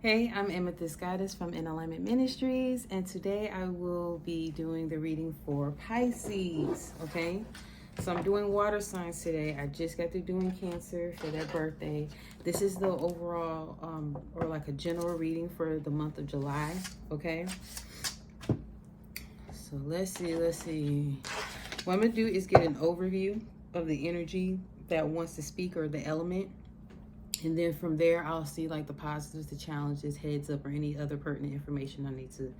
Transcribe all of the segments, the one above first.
Hey, I'm Amethyst Goddess from InAlignment Ministries, and today I will be doing the reading for Pisces, okay? So I'm doing water signs today. I just got through doing Cancer for their birthday. This is the overall, or like a general reading for the month of July, okay? So let's see. What I'm gonna do is get an overview of the energy that wants to speak, or the element. And then from there, I'll see like the positives, the challenges, heads up, or any other pertinent information I need to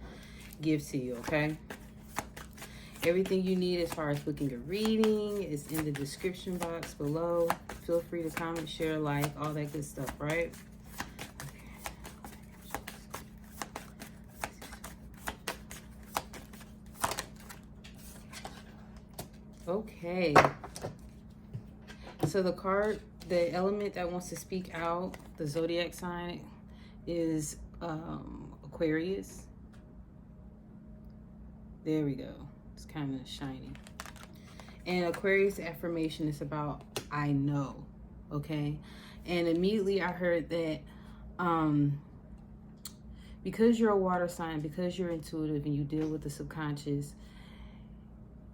give to you, okay? Everything you need as far as booking a reading is in the description box below. Feel free to comment, share, like, all that good stuff, right? Okay. So the card, the element that wants to speak out, the zodiac sign, is Aquarius. There we go. It's kind of shiny. And Aquarius affirmation is about I know, okay? And immediately I heard that because you're a water sign, because you're intuitive and you deal with the subconscious,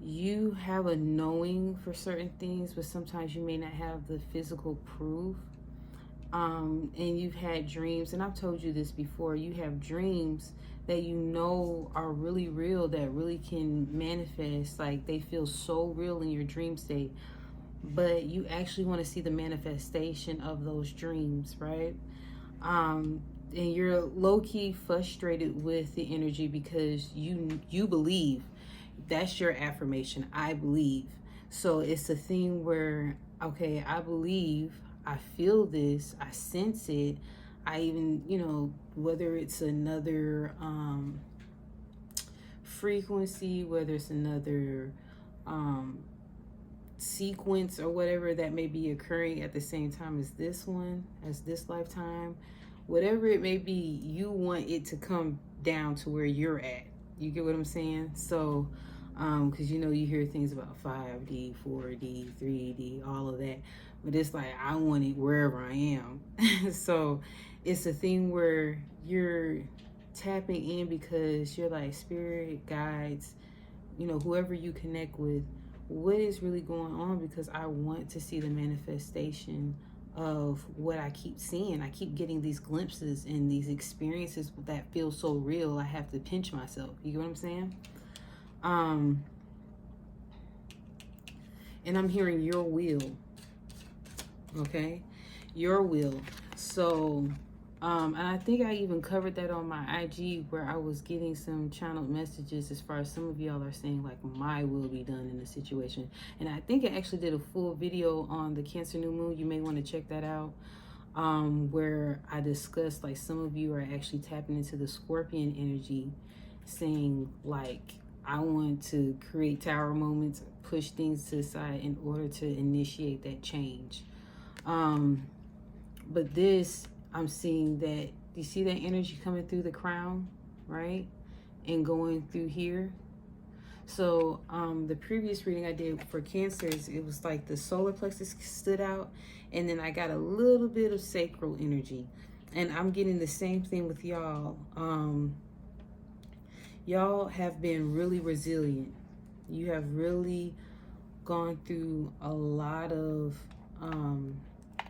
you have a knowing for certain things, but sometimes you may not have the physical proof. And you've had dreams, and I've told you this before, you have dreams that you know are really real, that really can manifest, like they feel so real in your dream state, but you actually want to see the manifestation of those dreams, right? And you're low-key frustrated with the energy because you believe. That's your affirmation, I believe. So it's a thing where, okay, I believe, I feel this, I sense it. I even, whether it's another frequency, whether it's another sequence or whatever that may be occurring at the same time as this one, as this lifetime, whatever it may be, you want it to come down to where you're at. You get what I'm saying? So, because you hear things about 5D, 4D, 3D, all of that, but it's like I want it wherever I am. So it's a thing where you're tapping in because you're like, spirit guides, whoever you connect with, what is really going on, because I want to see the manifestation of what I keep seeing. I keep getting these glimpses and these experiences that feel so real. I have to pinch myself. You get what I'm saying? And I'm hearing your will. Okay? Your will. So, and I think I even covered that on my IG, where I was getting some channeled messages as far as some of y'all are saying like my will be done in the situation. And I think I actually did a full video on the Cancer new moon. You may want to check that out, where I discussed like some of you are actually tapping into the Scorpion energy, saying like, I want to create tower moments, push things to the side in order to initiate that change. But this, I'm seeing that, you see that energy coming through the crown, right? And going through here. So the previous reading I did for Cancers, it was like the solar plexus stood out, and then I got a little bit of sacral energy. And I'm getting the same thing with y'all. Y'all have been really resilient. You have really gone through a lot of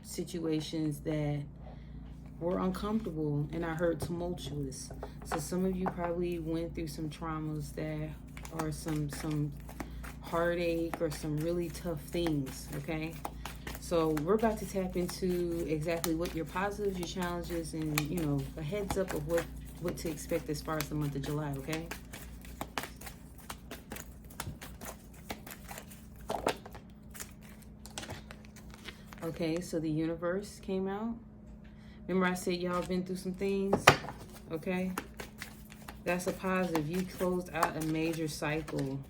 situations that were uncomfortable, and I heard tumultuous. So some of you probably went through some traumas that are some heartache or some really tough things, okay? So we're about to tap into exactly what your positives, your challenges, and a heads up of what to expect as far as the month of July, okay? Okay, so the universe came out. Remember I said y'all been through some things, okay? That's a positive. You closed out a major cycle,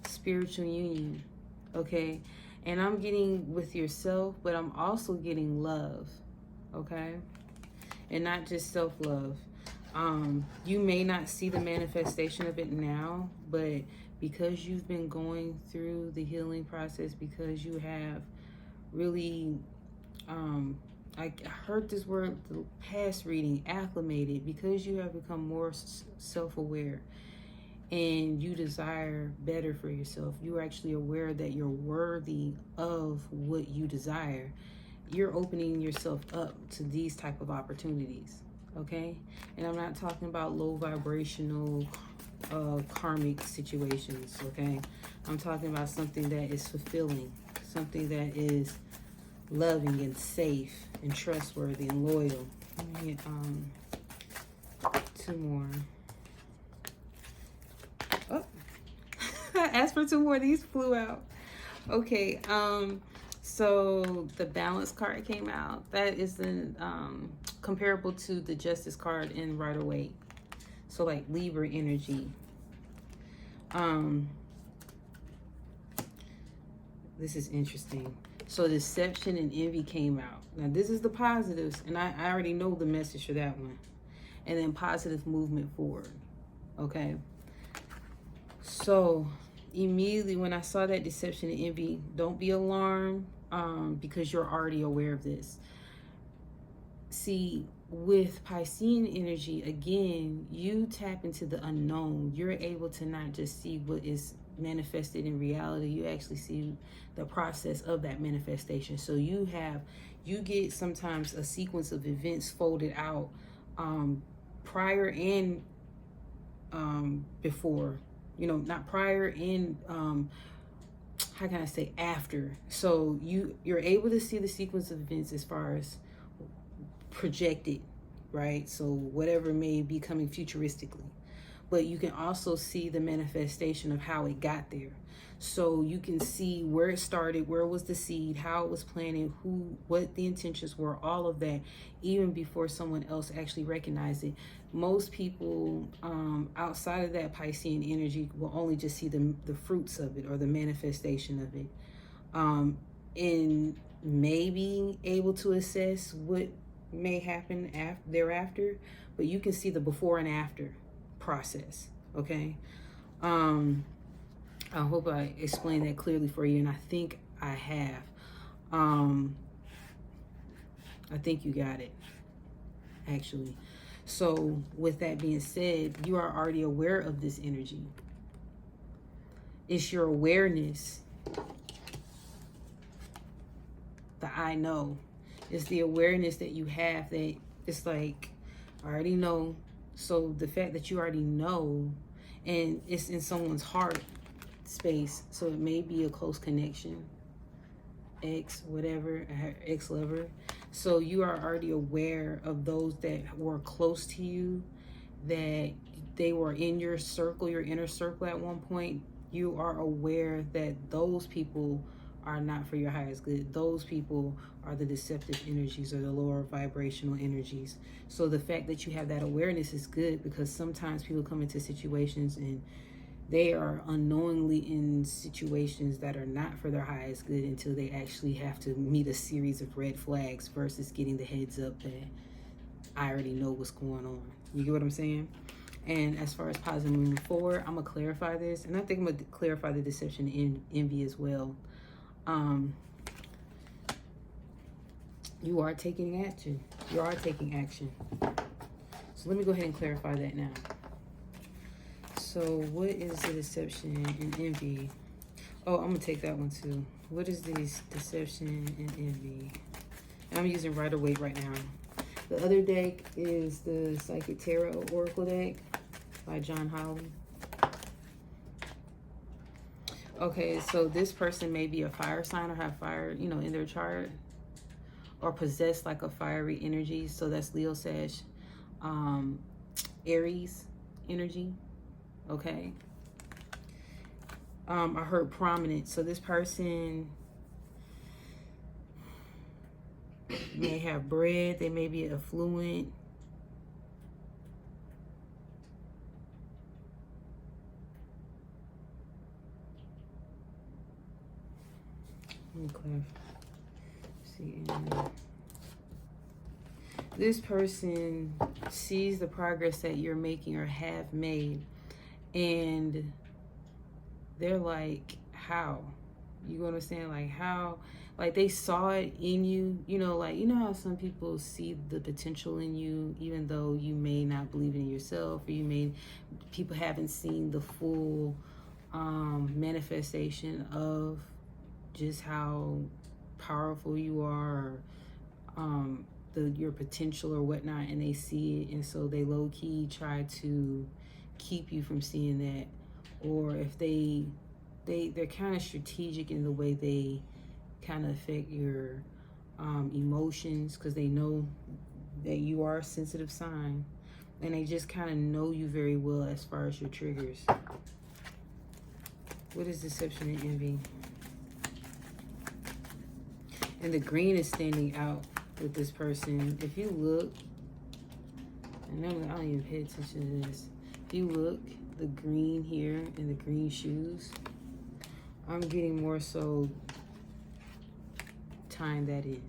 spiritual union, okay? And I'm getting with yourself, but I'm also getting love, okay? And not just self-love. You may not see the manifestation of it now, but because you've been going through the healing process, because you have really I heard this word the past reading, acclimated, because you have become more self-aware and you desire better for yourself. You're actually aware that you're worthy of what you desire. You're opening yourself up to these type of opportunities, okay? And I'm not talking about low vibrational karmic situations, okay? I'm talking about something that is fulfilling, something that is loving and safe and trustworthy and loyal. Let me get 2 more. Oh, I asked for 2 more. These flew out. Okay, so the balance card came out. That is the comparable to the justice card in Rider-Waite. So like Libra energy. This is interesting. So deception and envy came out. Now this is the positives, and I already know the message for that one. And then positive movement forward. Okay. So immediately when I saw that deception and envy, don't be alarmed, because you're already aware of this. See, with Piscean energy, again, you tap into the unknown. You're able to not just see what is manifested in reality, you actually see the process of that manifestation. So you get sometimes a sequence of events folded out prior and before, not prior and how can I say, after. So you're able to see the sequence of events as far as projected, right? So whatever may be coming futuristically, but you can also see the manifestation of how it got there. So you can see where it started, where was the seed, how it was planted, what the intentions were, all of that, even before someone else actually recognized it. Most people outside of that Piscean energy will only just see the fruits of it or the manifestation of it, and may be able to assess what may happen thereafter, but you can see the before and after process, okay? I hope I explained that clearly for you, and I think I have. I think you got it, actually. So with that being said, you are already aware of this energy. It's your awareness. The I know. It's the awareness that you have that it's like, I already know. So the fact that you already know, and it's in someone's heart space, so it may be a close connection, ex, whatever, ex-lover. So you are already aware of those that were close to you, that they were in your circle, your inner circle at one point. You are aware that those people are not for your highest good. Those people are the deceptive energies or the lower vibrational energies. So the fact that you have that awareness is good, because sometimes people come into situations and they are unknowingly in situations that are not for their highest good until they actually have to meet a series of red flags versus getting the heads up that I already know what's going on. You get what I'm saying? And as far as positive moving forward, I'm going to clarify this. And I think I'm going to clarify the deception and envy as well. You are taking action. You are taking action. So let me go ahead and clarify that now. So what is the deception and envy? Oh, I'm going to take that one too. What is this deception and envy? And I'm using Rider-Waite right now. The other deck is the Psychic Tarot Oracle deck by John Holly. Okay, so this person may be a fire sign or have fire, in their chart, or possess like a fiery energy. So that's Leo, Sag, Aries energy. Okay. I heard prominent. So this person may have bread. They may be affluent. Let me clarify. See. This person sees the progress that you're making or have made, and they're like, how? You know what I'm saying? Like how, like they saw it in you, you know, like, you know how some people see the potential in you, even though you may not believe in yourself, or people haven't seen the full manifestation of just how powerful you are, or your potential or whatnot, and they see it, and so they low-key try to keep you from seeing that. Or if they're kind of strategic in the way they kind of affect your emotions, because they know that you are a sensitive sign, and they just kind of know you very well as far as your triggers. What is deception and envy? And the green is standing out with this person. If you look, and I don't even pay attention to this. If you look, the green here and the green shoes, I'm getting more so tying that in.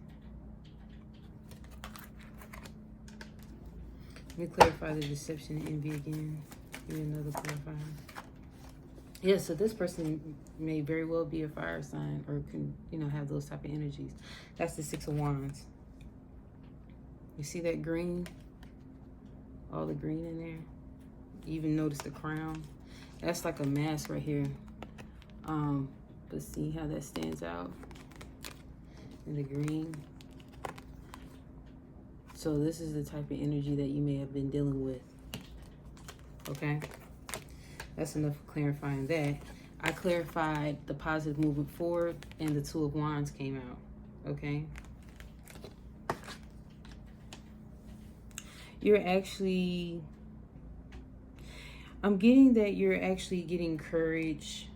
Let me clarify the deception and envy again. Give me another clarifier. Yeah, so this person may very well be a fire sign, or can, you know, have those type of energies. That's the Six of Wands. You see that green? All the green in there. You even notice the crown. That's like a mask right here. But see how that stands out in the green. So this is the type of energy that you may have been dealing with. Okay? That's enough for clarifying that. I clarified the positive movement forward, and the Two of Wands came out. Okay? You're actually... I'm getting that you're actually getting courage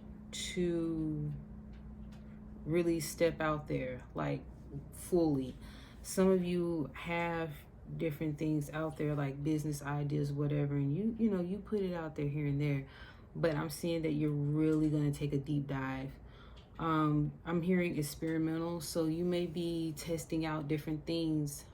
to really step out there, like fully. Some of you have different things out there, like business ideas, whatever, and you know, you put it out there here and there, but I'm seeing that you're really going to take a deep dive. I'm hearing experimental, so you may be testing out different things,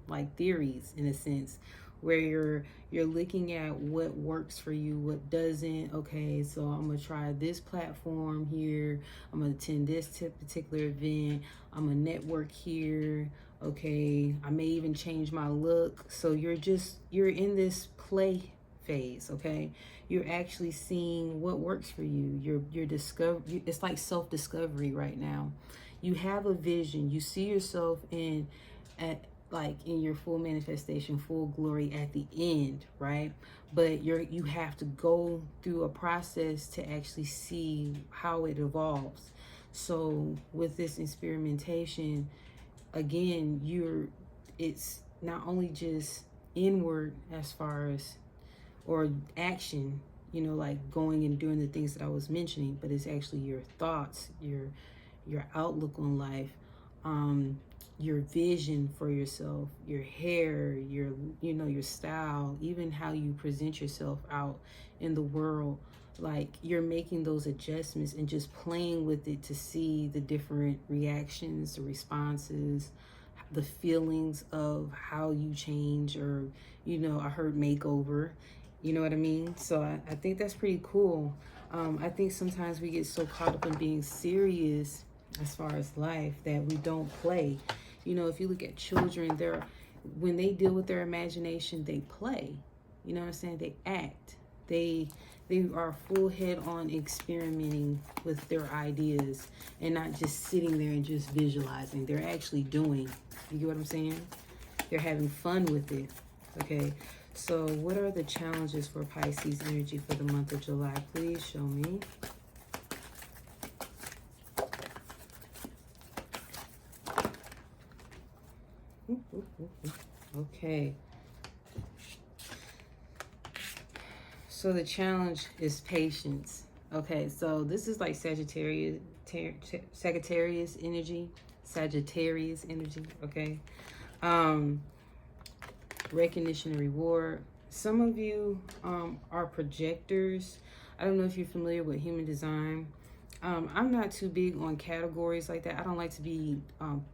like theories in a sense, where you're looking at what works for you, what doesn't. Okay, so I'm gonna try this platform here, I'm gonna attend this particular event, I'm gonna network here. Okay, I may even change my look. So you're in this play phase. Okay, you're actually seeing what works for you. You're discover. It's like self-discovery right now. You have a vision. You see yourself in your full manifestation, full glory at the end, right? But you have to go through a process to actually see how it evolves. So with this experimentation, again, it's not only just inward as far as, or action, you know, like going and doing the things that I was mentioning, but it's actually your thoughts, your outlook on life, your vision for yourself, your hair, your style, even how you present yourself out in the world. Like, you're making those adjustments and just playing with it to see the different reactions, the responses, the feelings of how you change, or, you know, I heard makeover, you know what I mean? So I think that's pretty cool. I think sometimes we get so caught up in being serious as far as life that we don't play. You know, if you look at children, when they deal with their imagination, they play. You know what I'm saying? They act. They are full head on experimenting with their ideas, and not just sitting there and just visualizing. They're actually doing. You get what I'm saying? They're having fun with it. Okay. So what are the challenges for Pisces energy for the month of July? Please show me. Okay. So the challenge is patience. Okay, so this is like Sagittarius energy. Sagittarius energy, okay? Recognition and reward. Some of you are projectors. I don't know if you're familiar with human design. I'm not too big on categories like that. I don't like to be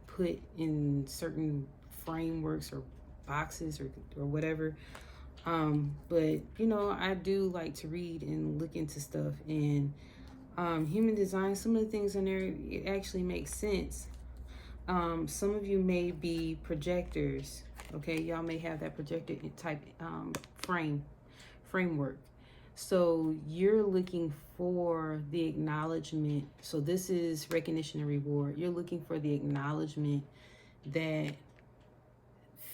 put in certain frameworks or boxes or whatever. But, you know, I do like to read and look into stuff. And Human design, some of the things in there, it actually makes sense. Some of you may be projectors. Okay, y'all may have that projector type framework. So you're looking for the acknowledgement. So this is recognition and reward. You're looking for the acknowledgement, that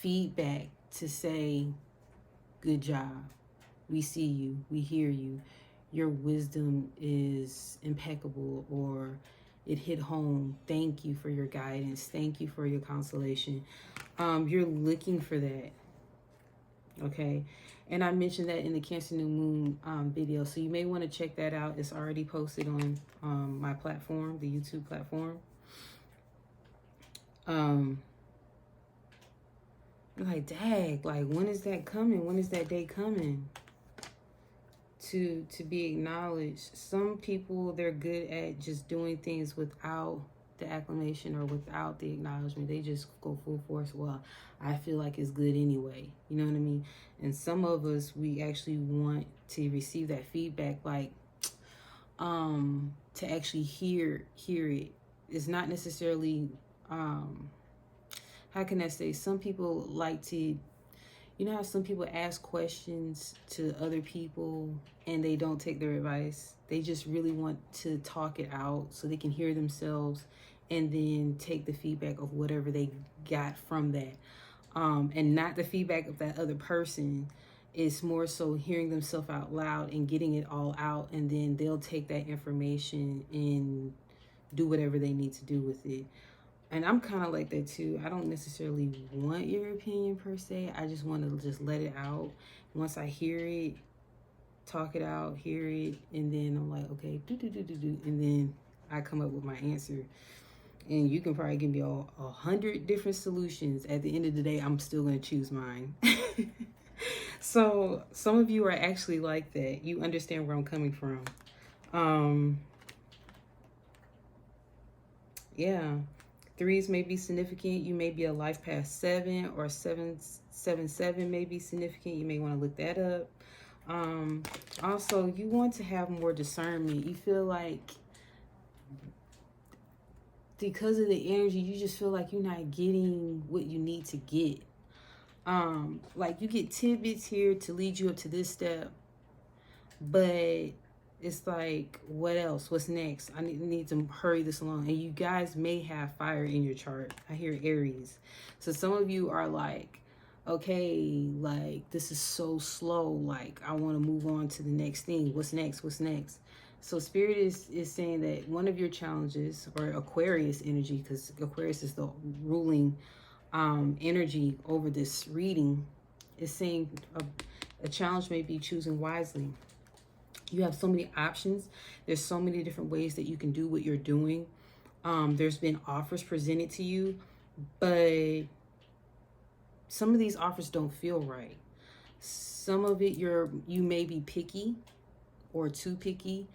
feedback to say, good job. We see you. We hear you. Your wisdom is impeccable, or it hit home. Thank you for your guidance. Thank you for your consolation. You're looking for that. Okay. And I mentioned that in the Cancer New Moon video. So you may want to check that out. It's already posted on my platform, the YouTube platform. Like, dang, like, when is that coming? When is that day coming? To be acknowledged. Some people, they're good at just doing things without the acclamation or without the acknowledgement. They just go full force. Well, I feel like it's good anyway. You know what I mean? And some of us, we actually want to receive that feedback, like, to actually hear it. It's not necessarily, how can I say? Some people like to, you know how some people ask questions to other people and they don't take their advice? They just really want to talk it out so they can hear themselves and then take the feedback of whatever they got from that. And not the feedback of that other person. It's more so hearing themselves out loud and getting it all out, and then they'll take that information and do whatever they need to do with it. And I'm kind of like that too. I don't necessarily want your opinion per se. I just want to just let it out. Once I hear it, talk it out, hear it, and then I'm like, okay, and then I come up with my answer. And you can probably give me 100 different solutions. At the end of the day, I'm still going to choose mine. So some of you are actually like that. You understand where I'm coming from. Yeah. 3s may be significant. You may be a life past 7, or 777 may be significant. You may want to look that up. Also, you want to have more discernment. You feel like because of the energy, you just feel like you're not getting what you need to get. Like you get tidbits here to lead you up to this step, but it's like, what else? What's next? I need to hurry this along. And you guys may have fire in your chart. I hear Aries. So some of you are like, okay, like this is so slow. Like I want to move on to the next thing. What's next? What's next? So Spirit is saying that one of your challenges, or Aquarius energy, because Aquarius is the ruling energy over this reading, is saying a challenge may be choosing wisely. You have so many options. There's so many different ways that you can do what you're doing. There's been offers presented to you, but some of these offers don't feel right. Some of it you may be picky or too picky.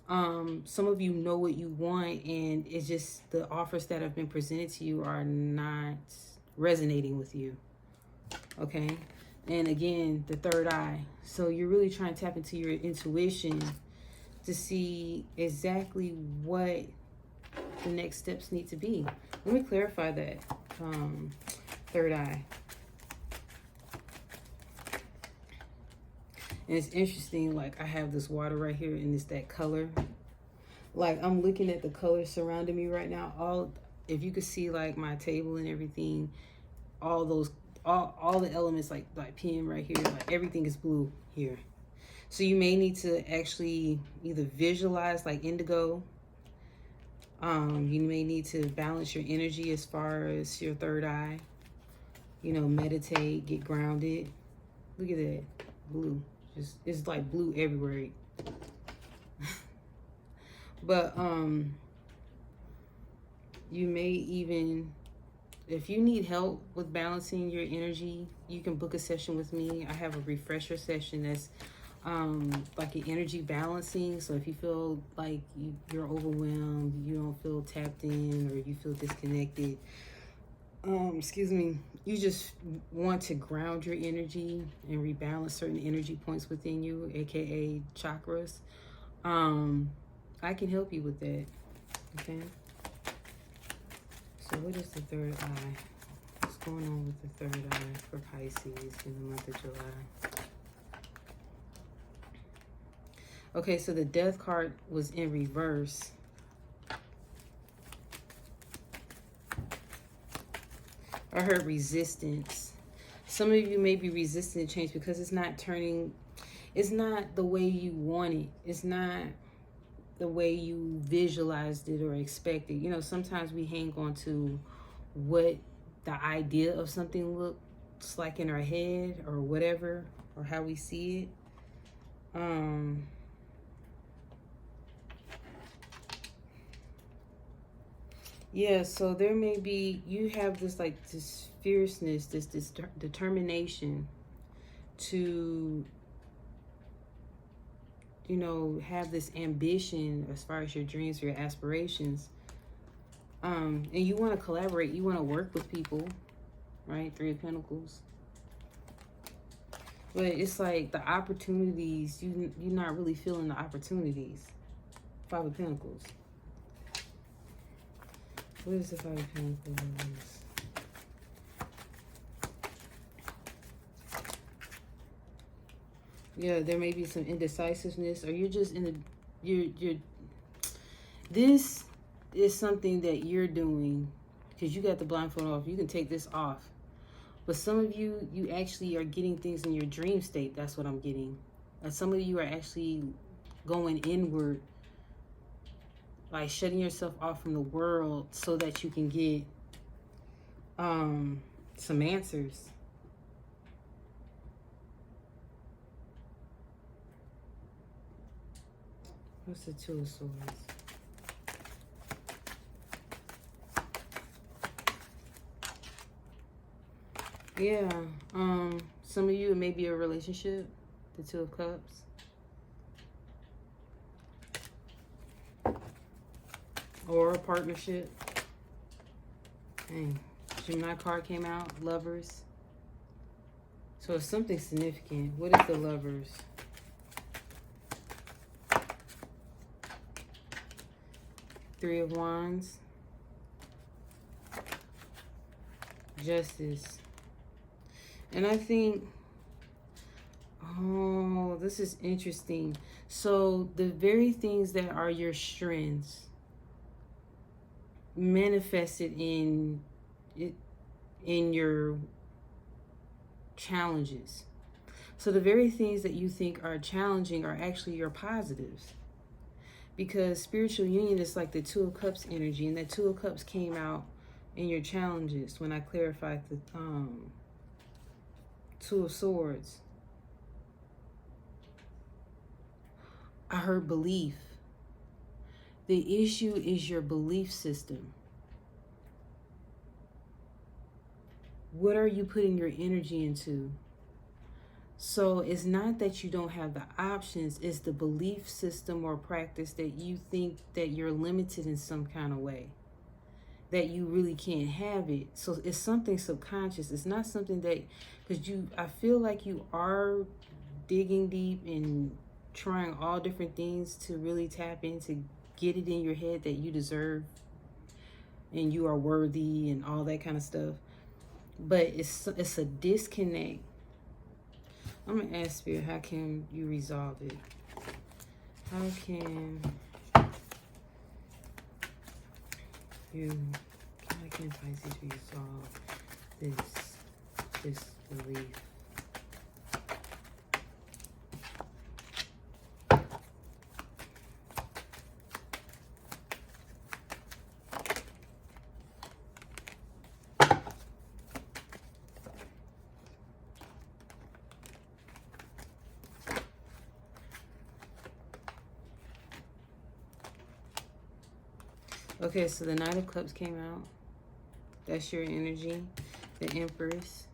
Some of you know what you want, and it's just the offers that have been presented to you are not resonating with you. Okay. And again, the third eye. So you're really trying to tap into your intuition to see exactly what the next steps need to be. Let me clarify that. Third eye. And it's interesting, like I have this water right here and it's that color. Like I'm looking at the colors surrounding me right now. If you could see like my table and everything, all the elements like pen right here, like everything is blue here. So you may need to actually either visualize like indigo. You may need to balance your energy as far as your third eye. You know, meditate, get grounded. Look at that, blue. It's like blue everywhere. But you may even, if you need help with balancing your energy, you can book a session with me. I have a refresher session that's like an energy balancing. So if you feel like you're overwhelmed, you don't feel tapped in, or you feel disconnected, you just want to ground your energy and rebalance certain energy points within you, aka chakras. I can help you with that. Okay. So what is the third eye? What's going on with the third eye for Pisces in the month of July? Okay, so the Death card was in reverse. I heard resistance. Some of you may be resistant to change because it's not the way you want it. It's not the way you visualized it or expected. You know, sometimes we hang on to what the idea of something looks like in our head or whatever, or how we see it. Yeah, so there may be, you have this like this fierceness, this determination to, you know, have this ambition as far as your dreams or your aspirations. And you want to collaborate, you want to work with people, right? Three of Pentacles. But it's like the opportunities, you're not really feeling the opportunities. Five of Pentacles. What is the Five of Pentacles? Yeah, there may be some indecisiveness, or you're just in a, this is something that you're doing because you got the blindfold off. You can take this off. But some of you, you actually are getting things in your dream state. That's what I'm getting. Some of you are actually going inward, like shutting yourself off from the world so that you can get some answers. What's the Two of Swords? Yeah, some of you, it may be a relationship, the Two of Cups. Or a partnership. Dang, Gemini card came out, Lovers. So it's something significant. What is the Lovers? Three of Wands. Justice. And I think, oh, this is interesting. So the very things that are your strengths manifested in your challenges. So the very things that you think are challenging are actually your positives. Because spiritual union is like the Two of Cups energy, and that Two of Cups came out in your challenges when I clarified the Two of Swords. I heard belief. The issue is your belief system. What are you putting your energy into? So it's not that you don't have the options, it's the belief system or practice that you think that you're limited in some kind of way, that you really can't have it. So it's something subconscious. It's not something that, because I feel like you are digging deep and trying all different things to really tap into, get it in your head that you deserve and you are worthy and all that kind of stuff. But it's a disconnect. I'm going to ask Spirit, how can you resolve it? How can Pisces resolve this belief? Okay, so the Knight of Cups came out. That's your energy. The Empress.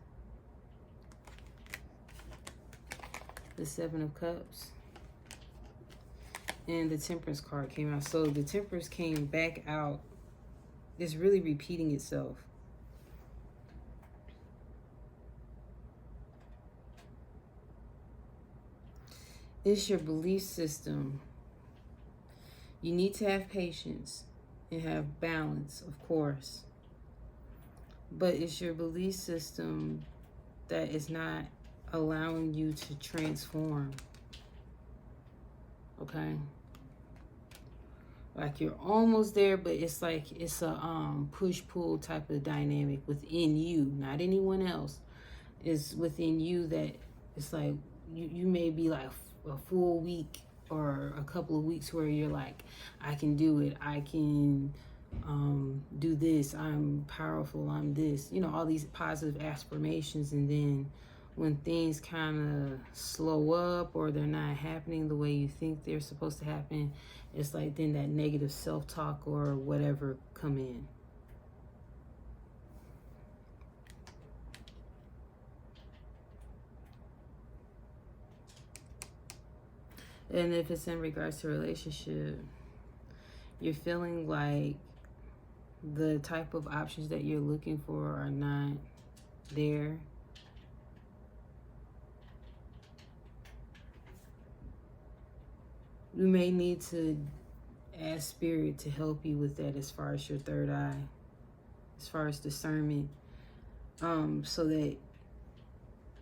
The Seven of Cups. And the Temperance card came out. So the Temperance came back out. It's really repeating itself. It's your belief system. You need to have patience and have balance, of course. But it's your belief system that is not allowing you to transform. Okay? Like you're almost there, but it's like it's a push-pull type of dynamic within you, not anyone else. It's within you that it's like you may be like a full week or a couple of weeks where you're like, I can do it, I can do this, I'm powerful, I'm this, you know, all these positive affirmations. And then when things kind of slow up or they're not happening the way you think they're supposed to happen, it's like then that negative self-talk or whatever come in. And if it's in regards to relationship, you're feeling like the type of options that you're looking for are not there. You may need to ask Spirit to help you with that as far as your third eye, as far as discernment, so that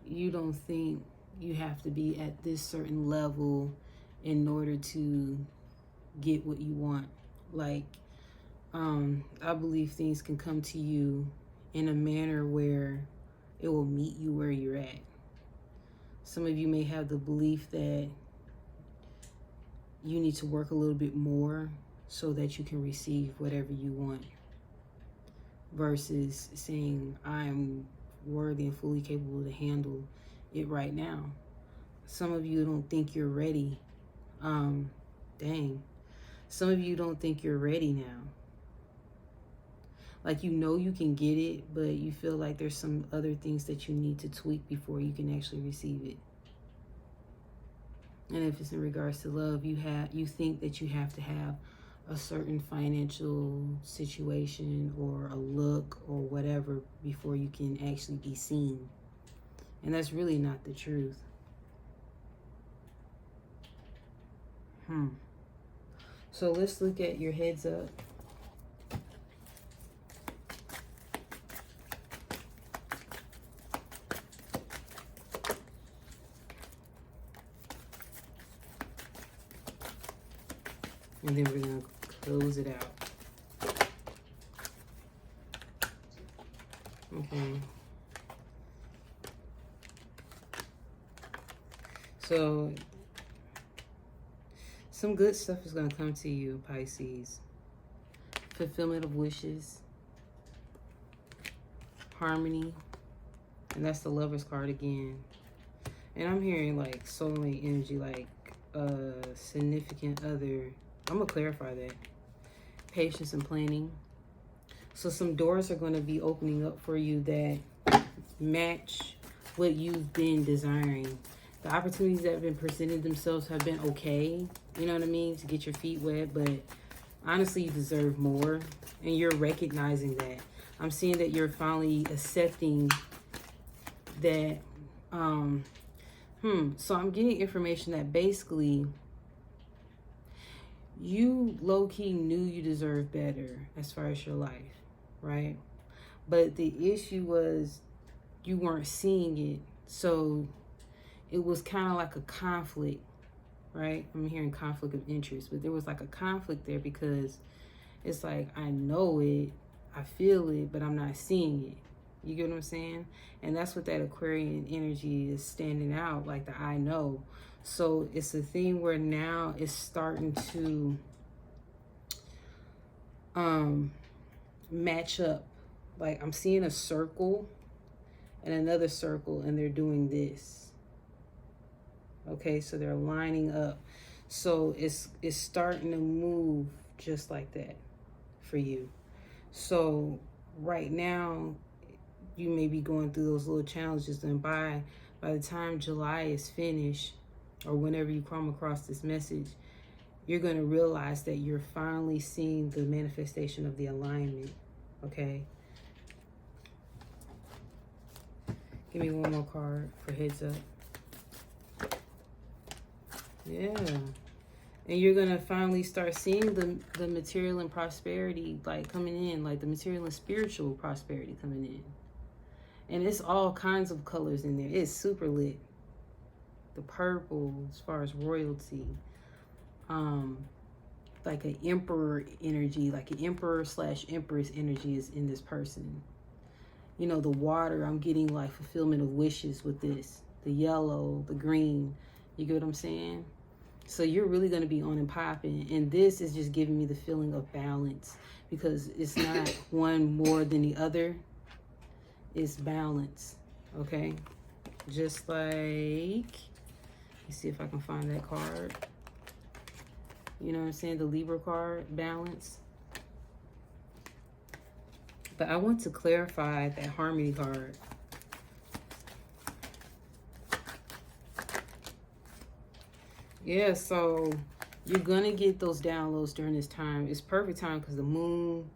you don't think you have to be at this certain level in order to get what you want. Like, I believe things can come to you in a manner where it will meet you where you're at. Some of you may have the belief that you need to work a little bit more so that you can receive whatever you want, versus saying, I'm worthy and fully capable to handle it right now. Some of you don't think you're ready. Some of you don't think you're ready now. Like, you know you can get it, but you feel like there's some other things that you need to tweak before you can actually receive it. And if it's in regards to love, you think that you have to have a certain financial situation or a look or whatever before you can actually be seen. And that's really not the truth. So let's look at your heads up. And then we're going to close it out. Okay. So some good stuff is going to come to you, Pisces. Fulfillment of wishes. Harmony. And that's the Lover's card again. And I'm hearing like soulmate energy, like a significant other. I'm going to clarify that. Patience and planning. So some doors are going to be opening up for you that match what you've been desiring. The opportunities that have been presented themselves have been okay, you know what I mean, to get your feet wet, but honestly, you deserve more, and you're recognizing that. I'm seeing that you're finally accepting that. So I'm getting information that basically you low-key knew you deserved better as far as your life, right? But the issue was you weren't seeing it, so it was kind of like a conflict, right? I'm hearing conflict of interest, but there was like a conflict there because it's like, I know it, I feel it, but I'm not seeing it. You get what I'm saying? And that's what that Aquarian energy is standing out, like the I know. So it's a thing where now it's starting to match up. Like, I'm seeing a circle and another circle, and they're doing this. Okay, so they're lining up. So it's starting to move just like that for you. So right now, you may be going through those little challenges, and by the time July is finished, or whenever you come across this message, you're going to realize that you're finally seeing the manifestation of the alignment. Okay? Give me one more card for heads up. Yeah. And you're going to finally start seeing the material and prosperity like coming in, like the material and spiritual prosperity coming in. And it's all kinds of colors in there. It's super lit. The purple as far as royalty. Like an emperor energy, like an emperor / empress energy is in this person. You know, the water, I'm getting like fulfillment of wishes with this. The yellow, the green. You get what I'm saying? So you're really going to be on and popping. And this is just giving me the feeling of balance, because it's not one more than the other. It's balance. Okay? Just like, let's see if I can find that card. You know what I'm saying? The Libra card, balance. But I want to clarify that Harmony card. Yeah, so you're going to get those downloads during this time. It's perfect time because the moon,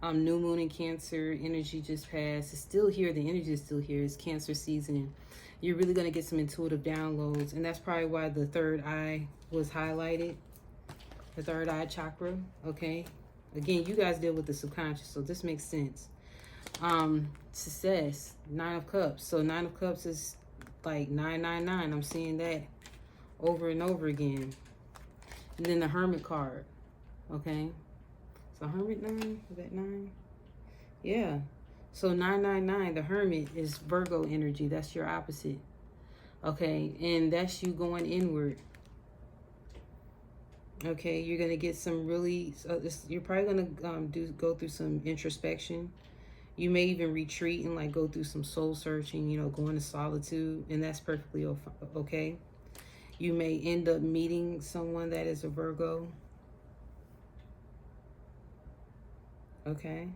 new moon in Cancer energy just passed. It's still here. The energy is still here. It's Cancer season. You're really going to get some intuitive downloads. And that's probably why the third eye was highlighted. The third eye chakra. Okay. Again, you guys deal with the subconscious, so this makes sense. Success. 9 of Cups. So 9 of Cups is like 999. I'm seeing that over and over again. And then the Hermit card. Okay. So Hermit 9, is that 9? Yeah. So 999, the Hermit is Virgo energy. That's your opposite. Okay. And that's you going inward. Okay. You're going to get some really, you're probably going to go through some introspection. You may even retreat and like go through some soul searching, you know, go into solitude. And that's perfectly okay. You may end up meeting someone that is a Virgo. Okay.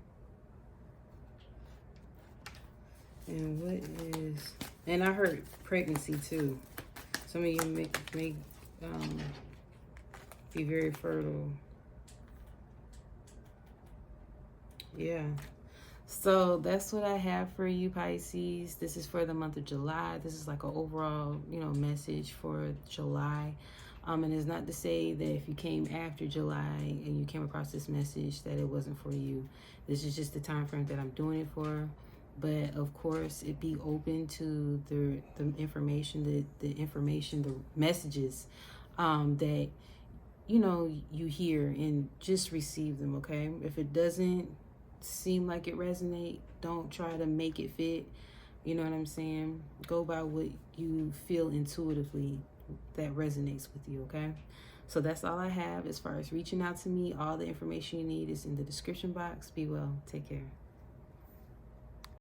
And what is... And I heard pregnancy too. Some of you may be very fertile. Yeah. So that's what I have for you, Pisces. This is for the month of July. This is like an overall, you know, message for July. And it's not to say that if you came after July and you came across this message that it wasn't for you. This is just the time frame that I'm doing it for. But of course, it be open to the information, the messages that, you know, you hear, and just receive them, okay? If it doesn't seem like it resonate, don't try to make it fit. You know what I'm saying? Go by what you feel intuitively that resonates with you, okay? So that's all I have as far as reaching out to me. All the information you need is in the description box. Be well. Take care.